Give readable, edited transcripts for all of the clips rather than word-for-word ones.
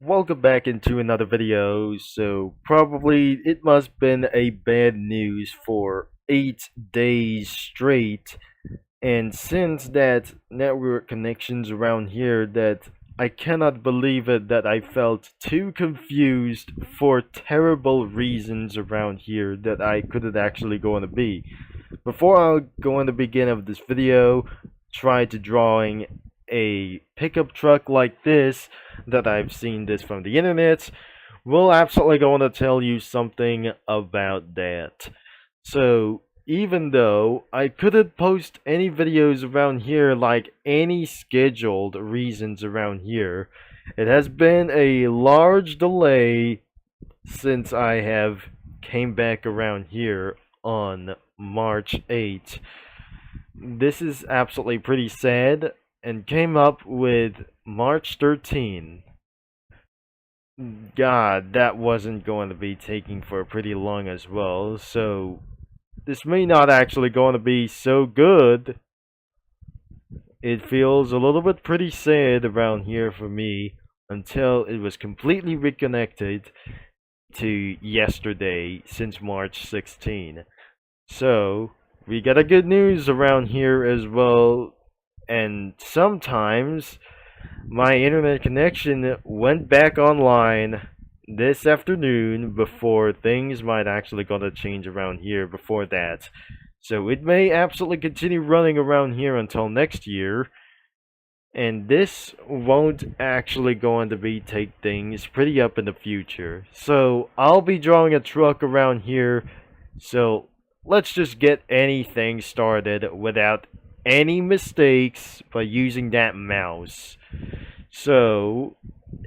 Welcome back into another video. So probably it must been a bad news for 8 days straight. And since that network connections around here that I cannot believe it that I felt too confused for terrible reasons around here that I couldn't actually go on to be. Before I go on the begin of this video, try to drawing a pickup truck like this that I've seen this from the internet, we'll absolutely going to tell you something about that. So even though I couldn't post any videos around here like any scheduled reasons around here, it has been a large delay since I have came back around here on March 8th. This is absolutely pretty sad and came up with March 13th. God, that wasn't going to be taking for pretty long as well, so this may not actually going to be so good. It feels a little bit pretty sad around here for me until it was completely reconnected to yesterday since March 16. So, we got a good news around here as well, and sometimes my internet connection went back online this afternoon before things might actually gonna change around here before that. So it may absolutely continue running around here until next year, and this won't actually going to be take things pretty up in the future. So I'll be drawing a truck around here, so let's just get anything started without any mistakes by using that mouse. So,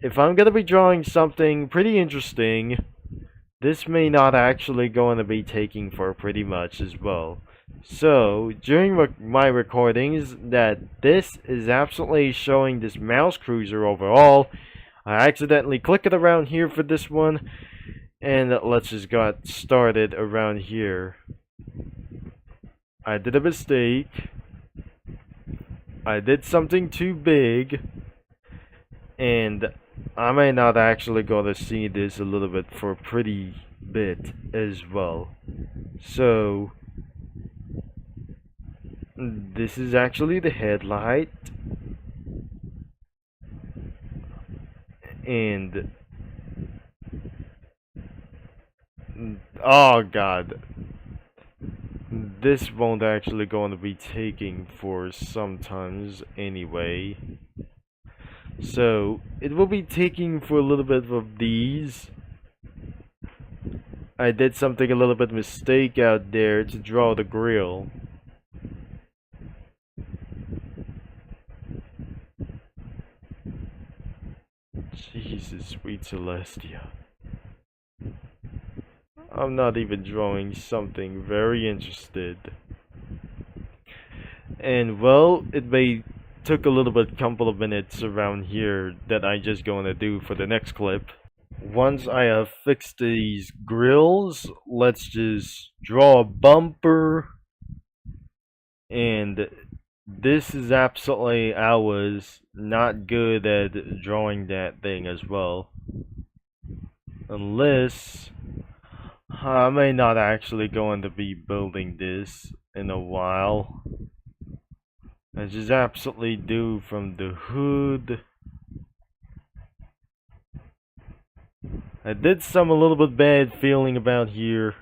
if I'm gonna be drawing something pretty interesting, this may not actually going to be taking for pretty much as well. So, during my recordings, that this is absolutely showing this mouse cruiser overall. I accidentally clicked it around here for this one, and let's just get started around here. I did a mistake. I did something too big. And I may not actually gonna see this a little bit for a pretty bit as well. So this is actually the headlight, and oh god, this won't actually going to be taking for sometimes anyway. So it will be taking for a little bit of these. I did something a little bit mistake out there to draw the grill. Jesus, sweet Celestia. I'm not even drawing something very interested. And well, it may took a little bit couple of minutes around here that I just going to do for the next clip. Once I have fixed these grills, let's just draw a bumper. And this is absolutely, I was not good at drawing that thing as well. Unless I may not actually going to be building this in a while. I just absolutely do from the hood. I did some a little bit bad feeling about here.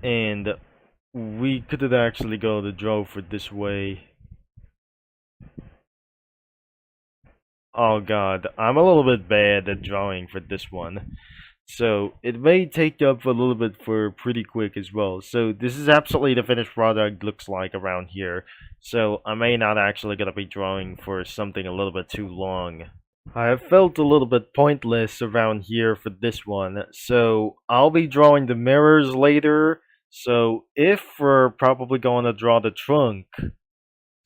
And we could actually go the draw for this way. Oh god, I'm a little bit bad at drawing for this one. So it may take up a little bit for pretty quick as well. So this is absolutely the finished product looks like around here. So I may not actually gonna be drawing for something a little bit too long. I have felt a little bit pointless around here for this one. So I'll be drawing the mirrors later. So if we're probably going to draw the trunk.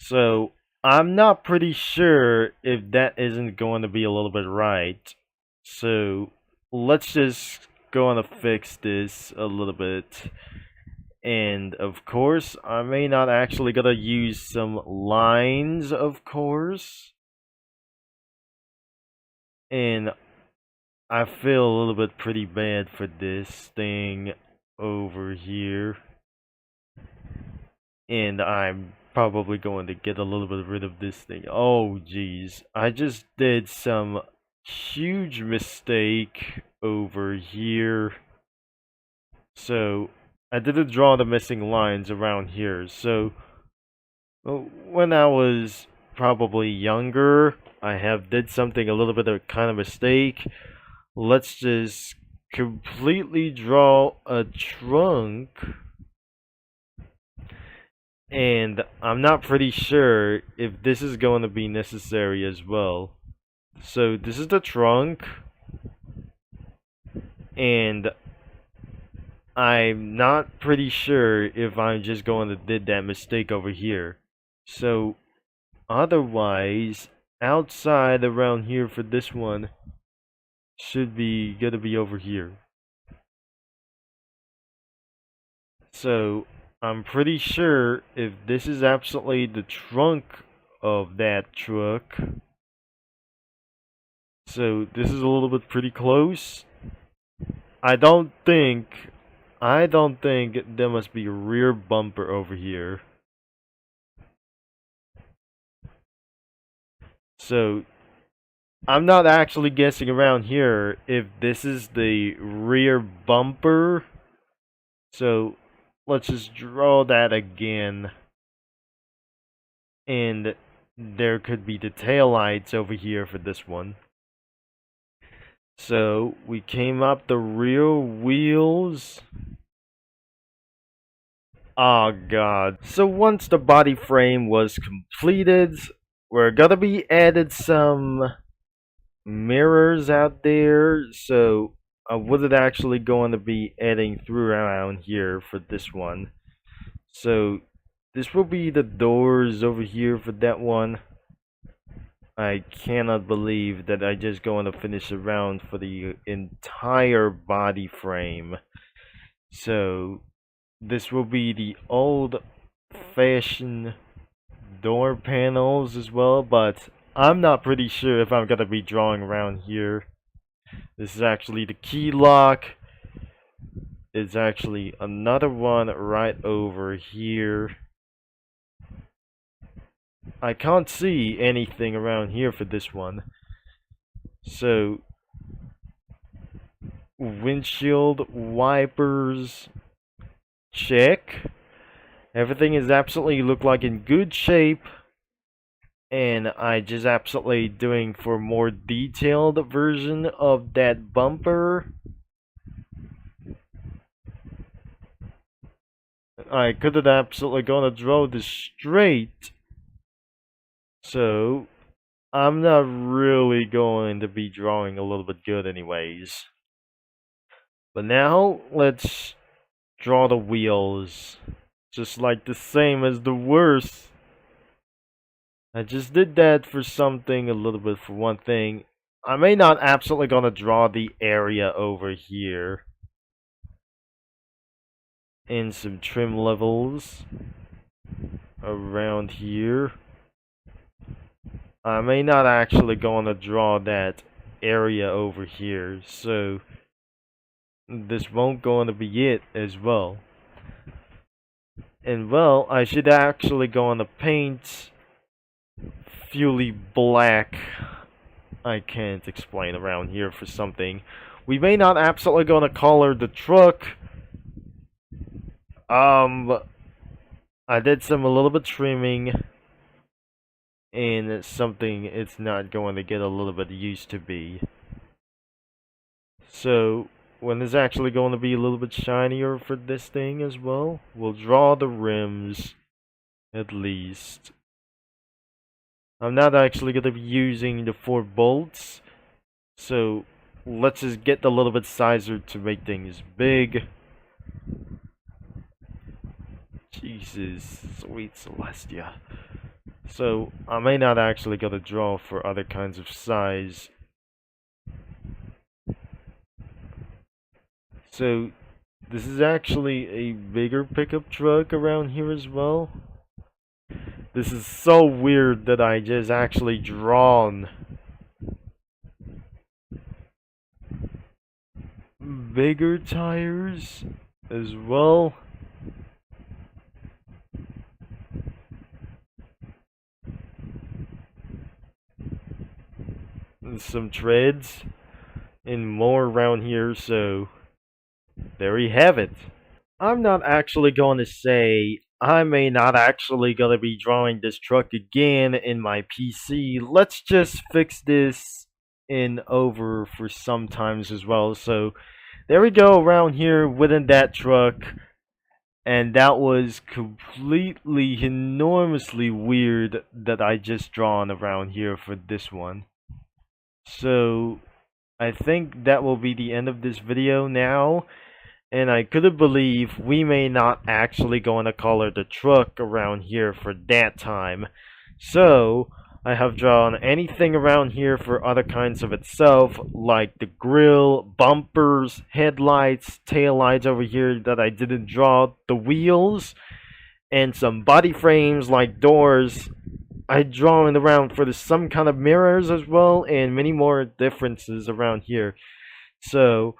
So I'm not pretty sure if that isn't going to be a little bit right. So let's just go on to fix this a little bit. And of course, I may not actually gonna use some lines, of course. And I feel a little bit pretty bad for this thing over here. And I'm probably going to get a little bit rid of this thing. Oh, geez. I just did some huge mistake over here. So, I didn't draw the missing lines around here. So, when I was probably younger, I have did something a little bit of kind of mistake. Let's just completely draw a trunk. And I'm not pretty sure if this is going to be necessary as well. So this is the trunk. And I'm not pretty sure if I'm just going to did that mistake over here. So otherwise, outside around here for this one should be gonna be over here. So I'm pretty sure if this is absolutely the trunk of that truck. So this is a little bit pretty close. I don't think there must be a rear bumper over here. So I'm not actually guessing around here if this is the rear bumper. So let's just draw that again. And there could be the tail lights over here for this one. So we came up the rear wheels. Oh god. So once the body frame was completed, we're gonna be added some mirrors out there. So I wasn't actually going to be adding through around here for this one. So this will be the doors over here for that one. I cannot believe that I just going to finish around for the entire body frame. So this will be the old-fashioned door panels as well, but I'm not pretty sure if I'm gonna be drawing around here. This is actually the key lock. It's actually another one right over here. I can't see anything around here for this one. So, windshield wipers, check. Everything is absolutely look like in good shape. And I just absolutely doing for more detailed version of that bumper. I could have absolutely gonna draw this straight. So I'm not really going to be drawing a little bit good anyways. But now let's draw the wheels. Just like the same as the worst. I just did that for something a little bit for one thing. I may not absolutely gonna draw the area over here. And some trim levels around here. I may not actually gonna draw that area over here, so this won't gonna be it as well. And well, I should actually gonna paint Fuely black. I can't explain around here for something. We may not absolutely gonna color the truck. I did some a little bit trimming. And it's something it's not going to get a little bit used to be. So when it's actually going to be a little bit shinier for this thing as well, we'll draw the rims at least. I'm not actually going to be using the 4 bolts, so let's just get a little bit sizer to make things big. Jesus, sweet Celestia. So I may not actually go to draw for other kinds of size. So this is actually a bigger pickup truck around here as well. This is so weird that I just actually drawn bigger tires as well. And some treads and more around here, so there you have it. I'm not actually going to say I may not actually gonna be drawing this truck again in my PC. Let's just fix this in over for sometimes as well. So there we go around here within that truck. And that was completely enormously weird that I just drawn around here for this one. So I think that will be the end of this video now. And I couldn't believe we may not actually going to color the truck around here for that time. So I have drawn anything around here for other kinds of itself, like the grill, bumpers, headlights, taillights over here that I didn't draw, the wheels, and some body frames like doors. I drawn around for some kind of mirrors as well, and many more differences around here. So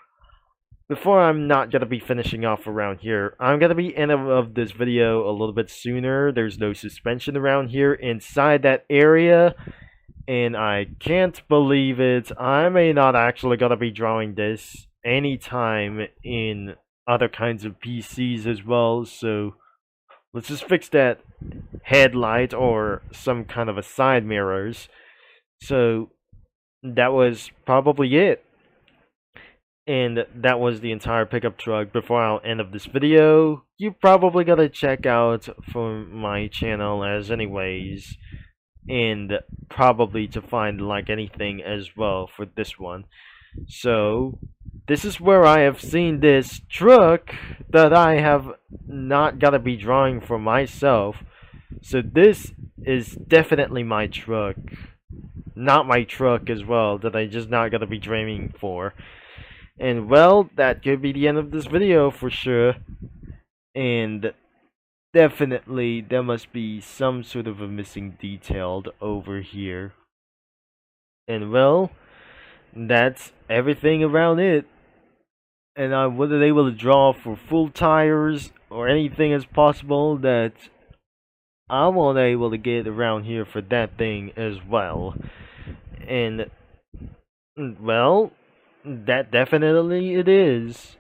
before I'm not going to be finishing off around here, I'm going to be end of this video a little bit sooner. There's no suspension around here inside that area, and I can't believe it. I may not actually going to be drawing this anytime in other kinds of PCs as well, so let's just fix that headlight or some kind of a side mirrors. So that was probably it. And that was the entire pickup truck. Before I'll end of this video, you probably gotta check out for my channel as anyways, and probably to find like anything as well for this one. So this is where I have seen this truck that I have not gotta be drawing for myself. So this is definitely my truck, not my truck as well, that I just not gotta be dreaming for. And well, that could be the end of this video for sure. And definitely there must be some sort of a missing detail over here. And well, that's everything around it. And I wasn't able to draw for full tires or anything as possible that I wasn't able to get around here for that thing as well. And well, that definitely it is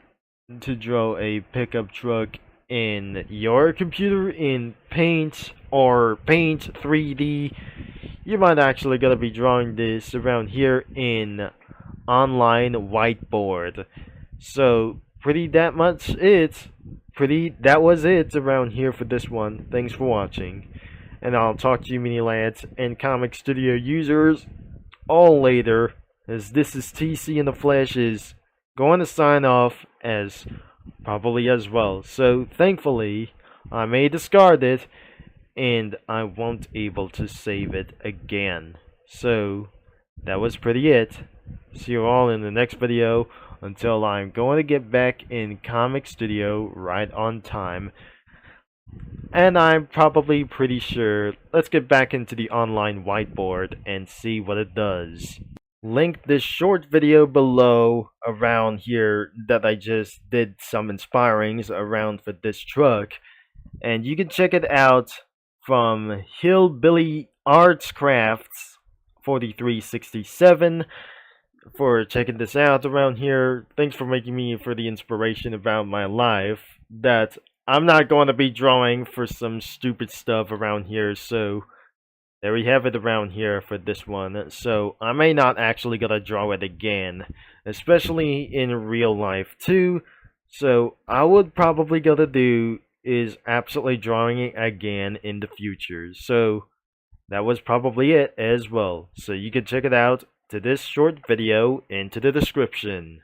to draw a pickup truck in your computer in Paint or Paint 3D. You might actually gotta be drawing this around here in online whiteboard. So that was it around here for this one. Thanks for watching, and I'll talk to you mini lads and Comic Studio users all later, as this is TC in the Flesh is going to sign off as probably as well. So thankfully I may discard it and I won't able to save it again. So that was pretty it. See you all in the next video, until I'm going to get back in Comic Studio right on time. And I'm probably pretty sure, let's get back into the online whiteboard and see what it does. Link this short video below around here that I just did some inspirings around for this truck, and you can check it out from Hillbilly Arts Crafts 4367 for checking this out around here. Thanks for making me for the inspiration about my life, that I'm not going to be drawing for some stupid stuff around here. So there we have it around here for this one. So I may not actually gonna draw it again, especially in real life too. So I would probably gonna do is absolutely drawing it again in the future. So that was probably it as well. So you can check it out to this short video into the description.